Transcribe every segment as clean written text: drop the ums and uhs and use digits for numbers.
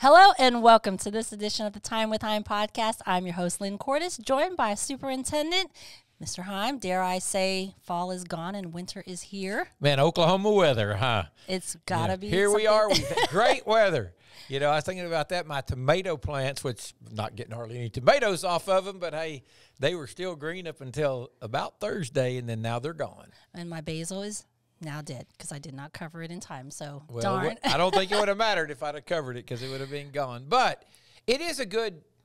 Hello and welcome to this edition of the Time with Hime podcast. I'm your host, Lynn Cordes, joined by Superintendent Mr. Hime. Dare I say fall is gone and winter is here? Man, Oklahoma weather, huh? It's got to be. Here we are. We've had great weather. You know, I was thinking about that. My tomato plants, which I'm not getting hardly any tomatoes off of them, but hey, they were still green up until about Thursday, and then now they're gone. And my basil is now dead because I did not cover it in time. So, well, darn. I don't think it would have mattered if I'd have covered it because it would have been gone. But it is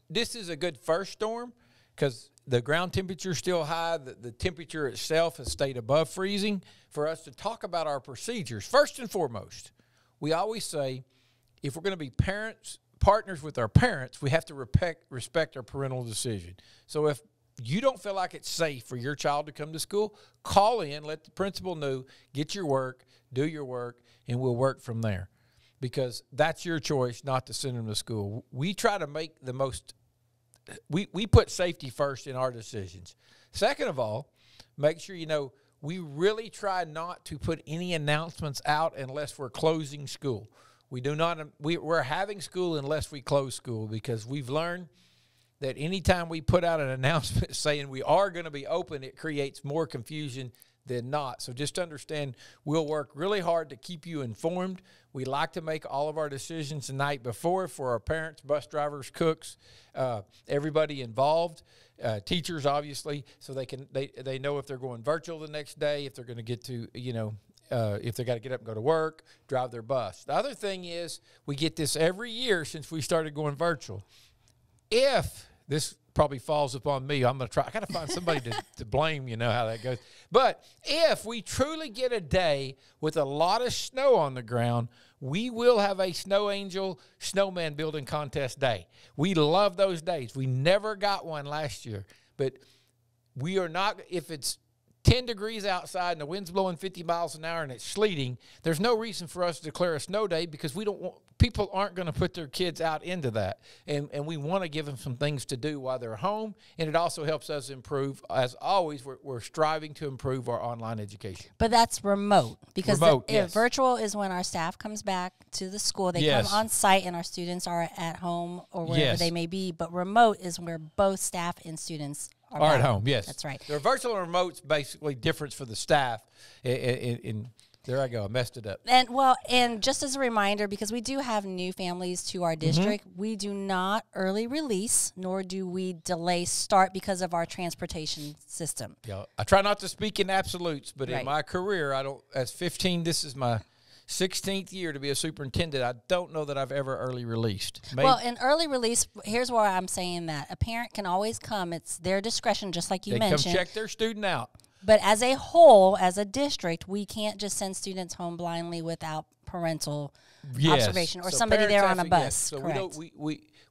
this is a good first storm because the ground temperature is still high. The temperature itself has stayed above freezing for us to talk about our procedures. First and foremost, we always say if we're going to be partners with our parents, we have to respect our parental decision. So if you don't feel like it's safe for your child to come to school, call in, let the principal know, get your work, do your work, and we'll work from there because that's your choice not to send them to school. We try to make the most we put safety first in our decisions. Second of all, make sure you know we really try not to put any announcements out unless we're closing school. We're having school unless we close school because we've learned that anytime we put out an announcement saying we are going to be open, it creates more confusion than not. So just understand we'll work really hard to keep you informed. We like to make all of our decisions the night before for our parents, bus drivers, cooks, everybody involved, teachers obviously, so they know if they're going virtual the next day, if they're going to get to, if they got to get up and go to work, drive their bus. The other thing is we get this every year since we started going virtual. If this probably falls upon me, I'm going to try. I got to find somebody to blame, how that goes. But if we truly get a day with a lot of snow on the ground, we will have a snow angel snowman building contest day. We love those days. We never got one last year, but we are not, if it's 10 degrees outside and the wind's blowing 50 miles an hour and it's sleeting, there's no reason for us to declare a snow day because people aren't going to put their kids out into that. And we want to give them some things to do while they're home. And it also helps us improve. As always, we're striving to improve our online education. But that's remote because yes. Virtual is when our staff comes back to the school. They come on site and our students are at home or wherever they may be. But remote is where both staff and students are at home, yes. That's right. The virtual and remote's basically difference for the staff. In there I go. I messed it up. And just as a reminder, because we do have new families to our district, we do not early release, nor do we delay start because of our transportation system. Yeah, I try not to speak in absolutes, but in my career, as 15, this is my 16th year to be a superintendent, I don't know that I've ever early released. Well, in early release, here's why I'm saying that. A parent can always come. It's their discretion, just like you mentioned. They come check their student out. But as a whole, as a district, we can't just send students home blindly without parental observation or somebody there on a bus. Yes. So correct.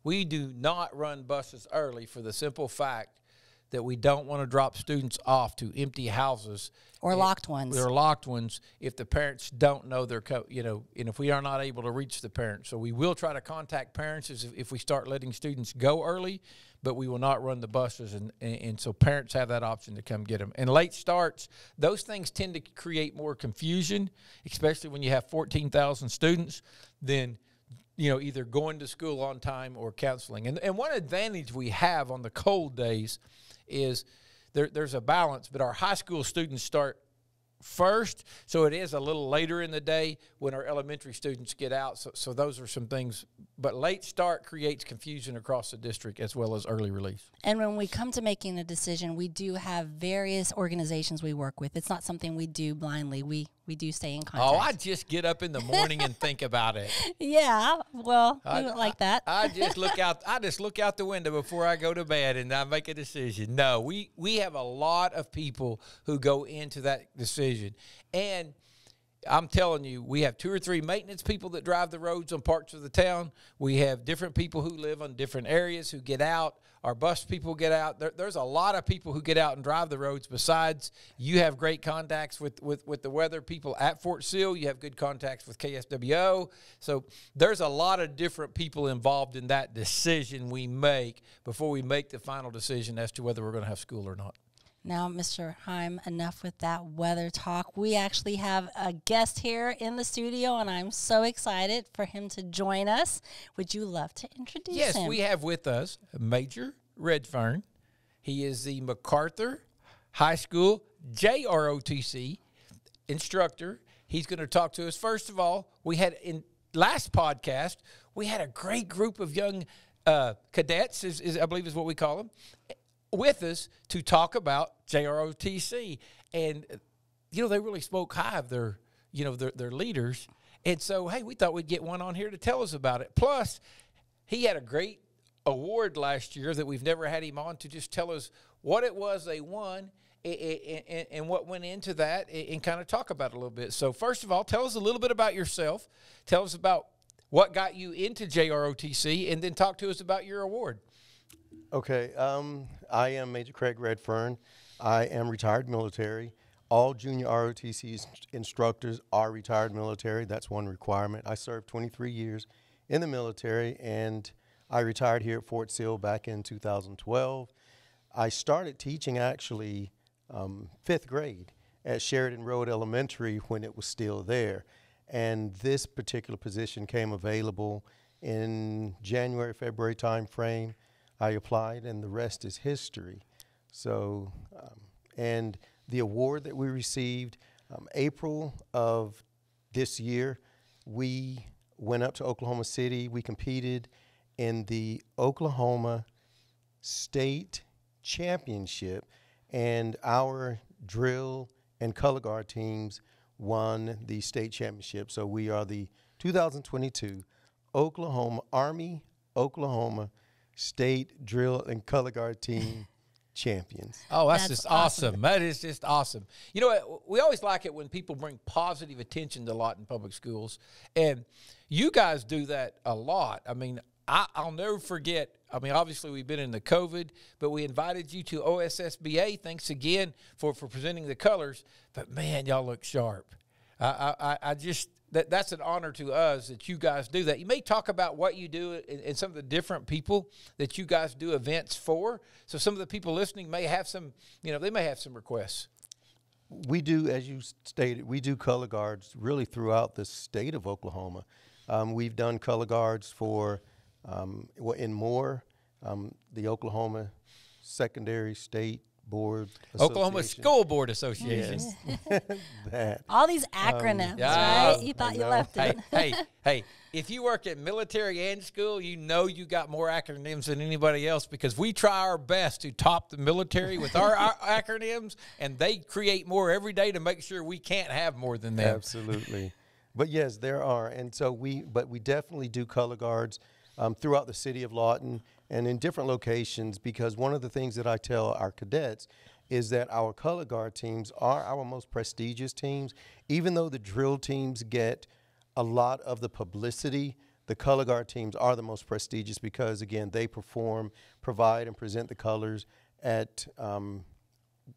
we do not run buses early for the simple fact that we don't want to drop students off to empty houses. Or locked ones. Or locked ones if the parents don't know and if we are not able to reach the parents. So we will try to contact parents if we start letting students go early, but we will not run the buses. And so parents have that option to come get them. And late starts, those things tend to create more confusion, especially when you have 14,000 students, than either going to school on time or counseling. And one advantage we have on the cold days is there's a balance, but our high school students start first, so it is a little later in the day when our elementary students get out. So those are some things. But late start creates confusion across the district as well as early release. And when we come to making a decision, we do have various organizations we work with. It's not something we do blindly. We do stay in contact. Oh, I just get up in the morning and think about it. Yeah, well, we would like that. I just look out the window before I go to bed and I make a decision. No, we have a lot of people who go into that decision. And I'm telling you, we have 2 or 3 maintenance people that drive the roads on parts of the town. We have different people who live on different areas who get out. Our bus people get out. There's a lot of people who get out and drive the roads. Besides, you have great contacts with the weather people at Fort Sill. You have good contacts with KSWO. So there's a lot of different people involved in that decision we make before we make the final decision as to whether we're going to have school or not. Now, Mr. Hime, enough with that weather talk. We actually have a guest here in the studio, and I'm so excited for him to join us. Would you love to introduce him? Yes, we have with us Major Redfearn. He is the MacArthur High School JROTC instructor. He's going to talk to us. First of all, we had in last podcast, we had a great group of young cadets, I believe is what we call them, with us to talk about JROTC. And, they really spoke high of their leaders. And so, hey, we thought we'd get one on here to tell us about it. Plus, he had a great award last year that we've never had him on to just tell us what it was they won and what went into that and kind of talk about it a little bit. So, first of all, tell us a little bit about yourself. Tell us about what got you into JROTC, and then talk to us about your award. Okay, I am Major Craig Redfearn. I am retired military. All junior ROTC instructors are retired military. That's one requirement. I served 23 years in the military, and I retired here at Fort Sill back in 2012. I started teaching actually 5th grade at Sheridan Road Elementary when it was still there. And this particular position came available in January, February time frame. I applied, and the rest is history. So, and the award that we received, April of this year, we went up to Oklahoma City. We competed in the Oklahoma State Championship, and our drill and color guard teams won the state championship. So we are the 2022 Army Oklahoma State Drill and Color Guard Team champions. Oh, that's just awesome. That is just awesome. You know what? We always like it when people bring positive attention to Lawton Public Schools, and you guys do that a lot. I mean, I'll never forget. I mean, obviously we've been in the COVID, but we invited you to OSSBA. Thanks again for presenting the colors. But man, y'all look sharp. I just that's an honor to us that you guys do that. You may talk about what you do and some of the different people that you guys do events for. So some of the people listening may have some, they may have some requests. We do, as you stated, we do color guards really throughout the state of Oklahoma. We've done color guards for in Moore, the Oklahoma Secondary State Board Oklahoma School Board Association. Yes. That. All these acronyms, right? You thought you left it. Hey, if you work at military and school, you got more acronyms than anybody else, because we try our best to top the military with our acronyms, and they create more every day to make sure we can't have more than them. Absolutely. But yes, there are. And so we definitely do color guards throughout the city of Lawton and in different locations, because one of the things that I tell our cadets is that our color guard teams are our most prestigious teams. Even though the drill teams get a lot of the publicity, the color guard teams are the most prestigious because, again, they provide and present the colors at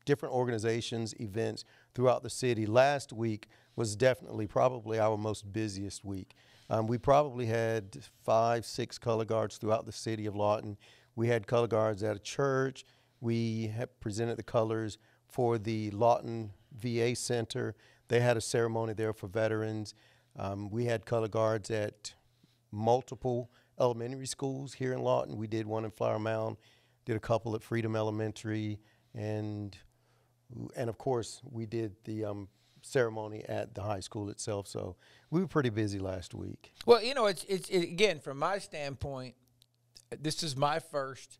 different organizations, events throughout the city. Last week was definitely probably our most busiest week. We probably had 5-6 color guards throughout the city of Lawton. We had color guards at a church. We have presented the colors for the Lawton VA Center. They had a ceremony there for veterans. We had color guards at multiple elementary schools here in Lawton. We did one in Flower Mound, did a couple at Freedom Elementary, and of course we did the ceremony at the high school itself. So we were pretty busy last week. Well, it's again, from my standpoint, this is my first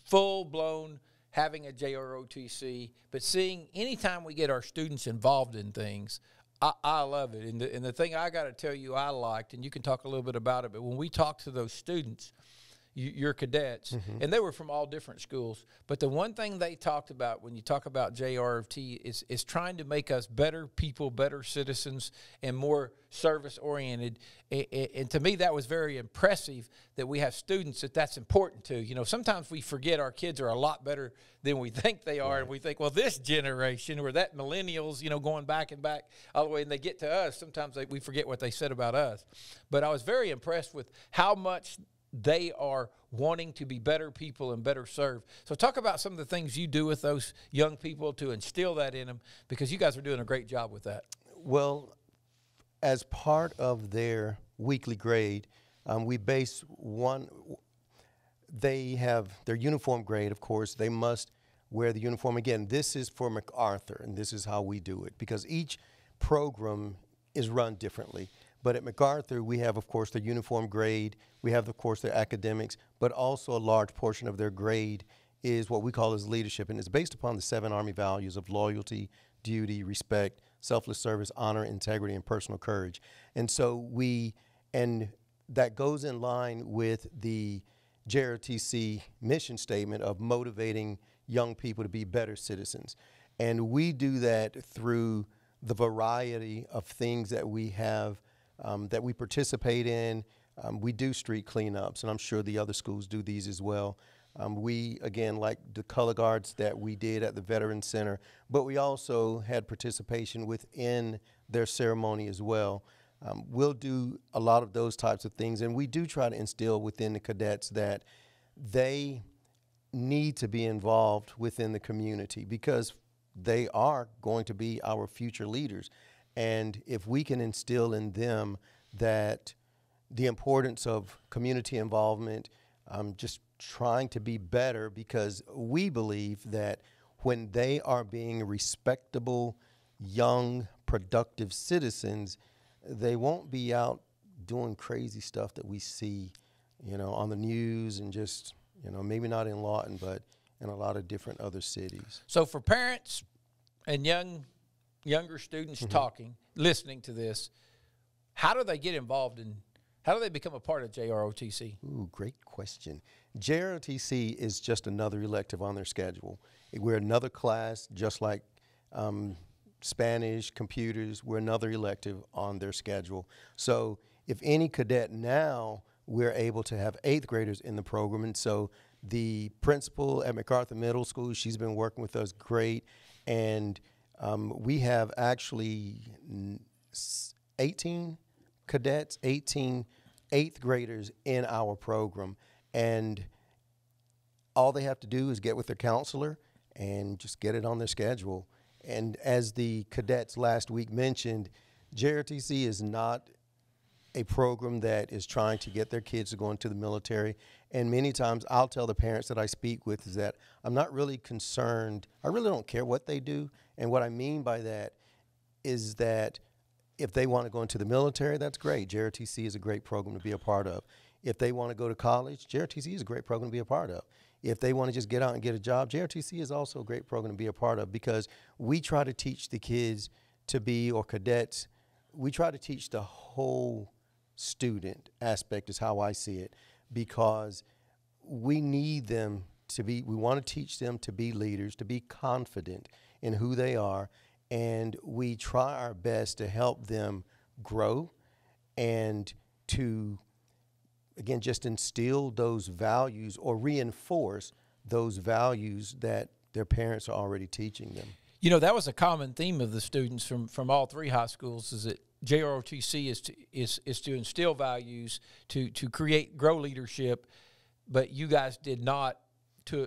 full-blown having a JROTC, but seeing anytime we get our students involved in things, I love it. And the thing I got to tell you I liked, and you can talk a little bit about it, but when we talked to those students, your cadets, and they were from all different schools, but the one thing they talked about when you talk about JROT is trying to make us better people, better citizens, and more service-oriented. And to me, that was very impressive that we have students that's important to. Sometimes we forget our kids are a lot better than we think they are, and we think, well, this generation or that millennials, going back and back all the way, and they get to us, sometimes we forget what they said about us. But I was very impressed with how much they are wanting to be better people and better serve. So talk about some of the things you do with those young people to instill that in them, because you guys are doing a great job with that. Well, as part of their weekly grade, we base they have their uniform grade, of course. They must wear the uniform. Again, this is for MacArthur, and this is how we do it, because each program is run differently. But at MacArthur, we have, of course, their uniform grade. We have, of course, their academics, but also a large portion of their grade is what we call as leadership, and it's based upon the 7 Army values of loyalty, duty, respect, selfless service, honor, integrity, and personal courage. And so that goes in line with the JROTC mission statement of motivating young people to be better citizens. And we do that through the variety of things that we have, that we participate in. We do street cleanups, and I'm sure the other schools do these as well. We, again, like the color guards that we did at the Veterans Center, but we also had participation within their ceremony as well. We'll do a lot of those types of things, and we do try to instill within the cadets that they need to be involved within the community, because they are going to be our future leaders. And if we can instill in them that the importance of community involvement, just trying to be better, because we believe that when they are being respectable, young, productive citizens, they won't be out doing crazy stuff that we see, on the news, and just, maybe not in Lawton, but in a lot of different other cities. So for parents and younger students listening to this, how do they get involved how do they become a part of JROTC? Ooh, great question. JROTC is just another elective on their schedule. We're another class, just like Spanish, computers, we're another elective on their schedule. So if any cadet now, we're able to have 8th graders in the program. And so the principal at MacArthur Middle School, she's been working with us great. And we have actually 18 cadets, 18 8th graders in our program. And all they have to do is get with their counselor and just get it on their schedule. And as the cadets last week mentioned, JROTC is not a program that is trying to get their kids to go into the military. And many times I'll tell the parents that I speak with is that I'm not really concerned. I really don't care what they do. And what I mean by that is that if they want to go into the military, that's great. JROTC is a great program to be a part of. If they want to go to college, JROTC is a great program to be a part of. If they want to just get out and get a job, JROTC is also a great program to be a part of, because we try to teach the kids to be, or cadets, we try to teach the whole student aspect is how I see it, because we need them to be, we want to teach them to be leaders, to be confident in who they are, and we try our best to help them grow and to, again, just instill those values or reinforce those values that their parents are already teaching them. That was a common theme of the students from all 3 high schools, is that JROTC is to instill values, to grow leadership, but you guys did not, to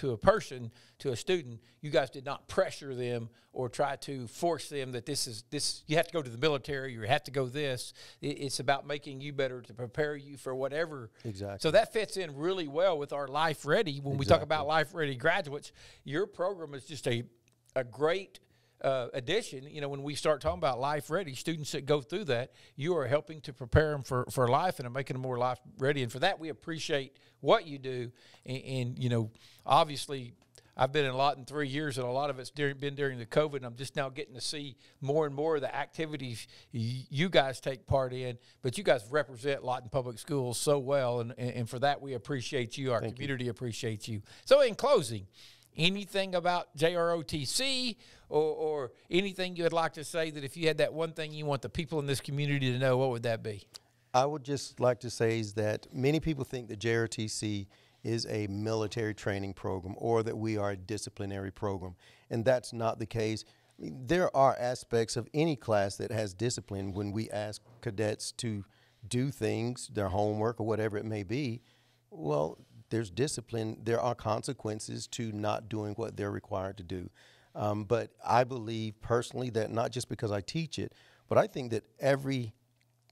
a person, to a student, you guys did not pressure them or try to force them that this you have to go to the military, you have to go this. It's about making you better, to prepare you for whatever. Exactly. So that fits in really well with our Life Ready. When we talk about Life Ready graduates, your program is just a great addition. When we start talking about Life Ready, students that go through that, you are helping to prepare them for life and making them more life ready. And for that, we appreciate what you do. And obviously, I've been in Lawton 3 years, and a lot of it's been during the COVID, and I'm just now getting to see more and more of the activities you guys take part in. But you guys represent Lawton Public Schools so well, and for that, we appreciate you. Our community appreciates you. So in closing, anything about JROTC or anything you would like to say, that if you had that one thing you want the people in this community to know, what would that be? I would just like to say is that many people think that JROTC is a military training program, or that we are a disciplinary program, and that's not the case. There are aspects of any class that has discipline when we ask cadets to do things, their homework or whatever it may be, well, there's discipline. There are consequences to not doing what they're required to do. But I believe personally that not just because I teach it, but I think that every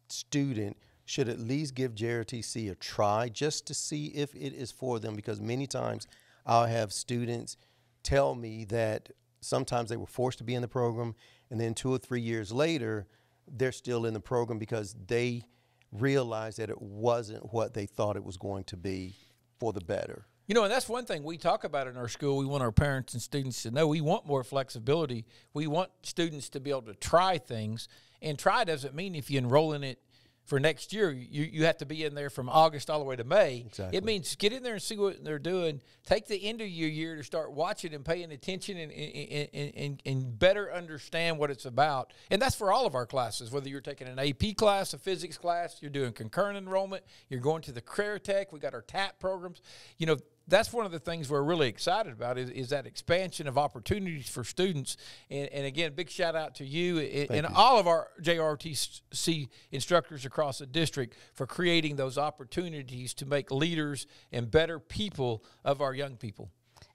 student should at least give JROTC a try just to see if it is for them, because many times I'll have students tell me that sometimes they were forced to be in the program, and then 2 or 3 years later, they're still in the program because they realized that it wasn't what they thought it was going to be for the better. You know, and that's one thing we talk about in our school. We want our parents and students to know we want more flexibility. We want students to be able to try things. And try doesn't mean if you enroll in it for next year, you have to be in there from August all the way to May. Exactly. It means get in there and see what they're doing. Take the end of your year to start watching and paying attention and better understand what it's about. And that's for all of our classes, whether you're taking an AP class, a physics class, you're doing concurrent enrollment, you're going to the Career Tech, we got our TAP programs. You know, that's one of the things we're really excited about is that expansion of opportunities for students. And again, big shout out to you and all of our JROTC instructors across the district for creating those opportunities to make leaders and better people of our young people.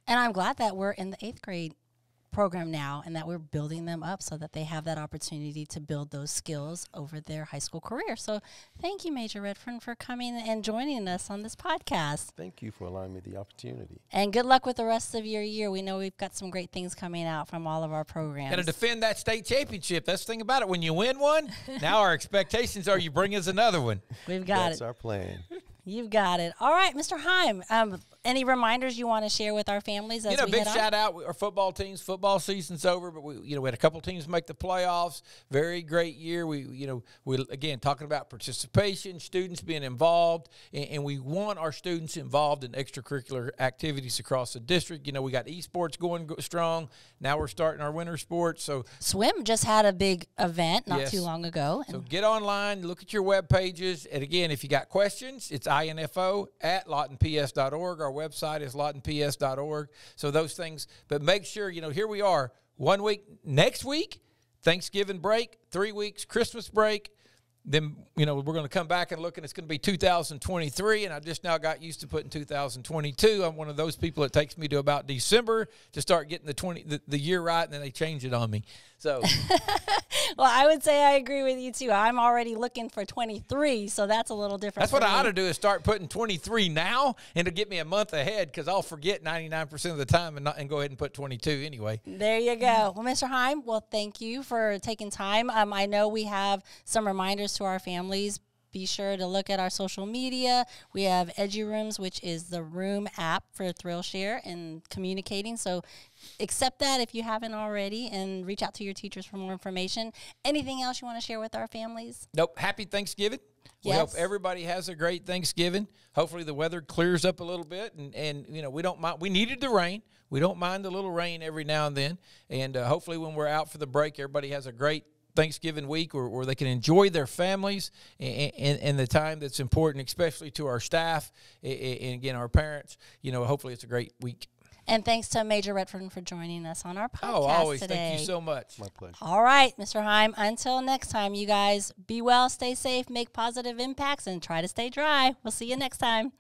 And I'm glad that we're in the 8th grade program now and that we're building them up so that they have that opportunity to build those skills over their high school career. So thank you, Major Redfearn, for coming and joining us on this podcast. Thank you for allowing me the opportunity. And good luck with the rest of your year. We know we've got some great things coming out from all of our programs. And to defend that state championship, that's the thing about it. When you win one, now our expectations are you bring us another one. We've got That's our plan. You've got it. All right, Mr. Hime, any reminders you want to share with our families as we head on? Big shout out our football teams. Football season's over, but we had a couple teams make the playoffs. Very great year. We again talking about participation, students being involved, and we want our students involved in extracurricular activities across the district. You know, we got esports going strong. Now we're starting our winter sports. So swim just had a big event not too long ago. So get online, look at your web pages, and again, if you got questions, it's info@lawtonps.org. Our website is lawtonps.org. So those things, but make sure, here we are, 1 week, next week, Thanksgiving break, 3 weeks, Christmas break. Then, we're going to come back and look, and it's going to be 2023, and I just now got used to putting 2022. I'm one of those people. It takes me to about December to start getting the year right, and then they change it on me. So, well, I would say I agree with you too. I'm already looking for 23, so that's a little different. That's what I ought to do is start putting 23 now, and to get me a month ahead, because I'll forget 99% of the time and go ahead and put 22 anyway. There you go. Well, Mr. Hime, thank you for taking time. I know we have some reminders to our families. Be sure to look at our social media. We have EduRooms, which is the Room app for ThrillShare and communicating. So accept that if you haven't already and reach out to your teachers for more information. Anything else you want to share with our families? Nope. Happy Thanksgiving. We hope everybody has a great Thanksgiving. Hopefully the weather clears up a little bit, and we don't mind. We needed the rain. We don't mind the little rain every now and then. And hopefully when we're out for the break, everybody has a great Thanksgiving week where they can enjoy their families and the time that's important, especially to our staff and again, our parents. Hopefully it's a great week. And thanks to Major Redfearn for joining us on our podcast always. today. Thank you so much. My pleasure. All right, Mr. Hime, until next time, you guys be well, stay safe, make positive impacts, and try to stay dry. We'll see you next time.